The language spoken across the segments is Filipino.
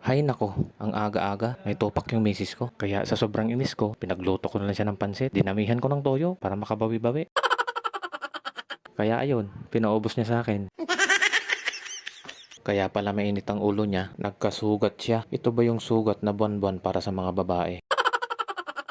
Hay nako, ang aga-aga, may topak yung misis ko. Kaya sa sobrang inis ko, pinagluto ko na lang siya ng pansit. Dinamihan ko ng toyo para makabawi-bawi. Kaya ayun, pinaubos niya sa akin. Kaya pala mainit ang ulo niya, nagkasugat siya. Ito ba yung sugat na buwan-buwan para sa mga babae?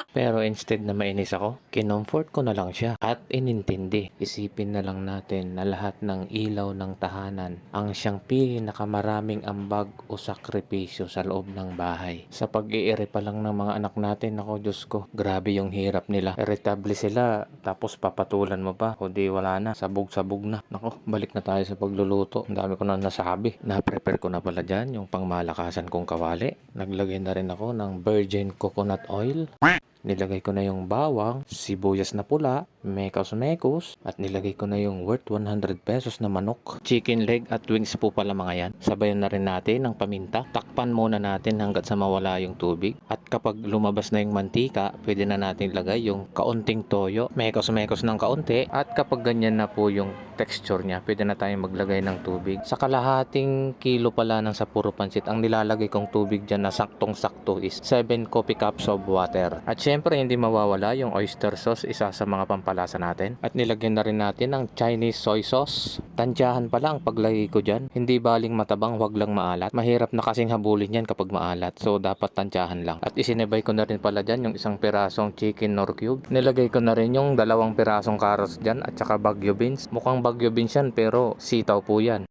Pero instead na mainis ako, kinomfort ko na lang siya at inintindi. Isipin na lang natin na lahat ng ilaw ng tahanan ang siyang pinakamaraming ambag o sakripisyo sa loob ng bahay. Sa pag-iiri pa lang ng mga anak natin, ako Diyos ko, grabe yung hirap nila. Irritable sila, tapos papatulan mo pa, o di wala na, sabog-sabog na. Nako, balik na tayo sa pagluluto. Ang dami ko na nasabi. Na-prepare ko na pala dyan yung pangmalakasan kong kawali. Naglagay na rin ako ng virgin coconut oil. Nilagay ko na yung bawang, sibuyas na pula, mekos-mekos, at nilagay ko na yung worth 100 pesos na manok. Chicken leg at wings po pala mga yan. Sabayan na rin natin ng paminta. Takpan muna natin hanggat sa mawala yung tubig. At kapag lumabas na yung mantika, pwede na natin ilagay yung kaunting toyo, mekos-mekos ng kaunti. At kapag ganyan na po yung texture niya, pwede na tayong maglagay ng tubig. Sa kalahating kilo pala ng sapuro pansit, ang nilalagay kong tubig dyan na saktong-sakto is 7 coffee cups of water. At syempre, hindi mawawala yung oyster sauce, isa sa mga pampalasa natin. At nilagyan na rin natin ng Chinese soy sauce. Tansyahan pala ang paglagay ko dyan. Hindi baling matabang, wag lang maalat. Mahirap na kasing habulin yan kapag maalat. So, dapat tansyahan lang. At isinebay ko na rin pala dyan yung isang pirasong chicken nor cube. Nilagay ko na rin yung 2 pirasong carrots dyan at saka bagyo beans. Mukhang bagyo beans yan pero sitaw po yan.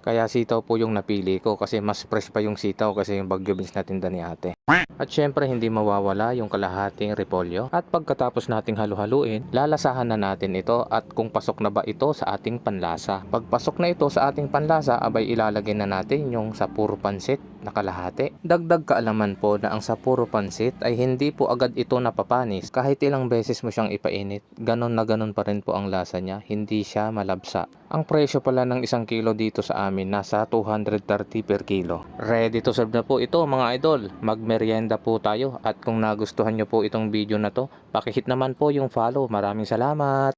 Kaya sitaw po yung napili ko kasi mas fresh pa yung sitaw kasi yung bagyo beans na tinda ni ate. At syempre hindi mawawala yung kalahating repolyo. At pagkatapos nating halu-haluin, lalasahan na natin ito at kung pasok na ba ito sa ating panlasa. Pag pasok na ito sa ating panlasa, abay ilalagay na natin yung sapuro pansit na kalahati. Dagdag kaalaman po na ang sapuro pansit ay hindi po agad ito napapanis. Kahit ilang beses mo siyang ipainit, ganon na ganon pa rin po ang lasa niya. Hindi siya malabsa. Ang presyo pala ng 1 kilo dito sa amin nasa 230 per kilo. Ready to serve na po ito mga idol. Magmerienda po tayo at kung nagustuhan nyo po itong video na to, pakihit naman po yung follow. Maraming salamat!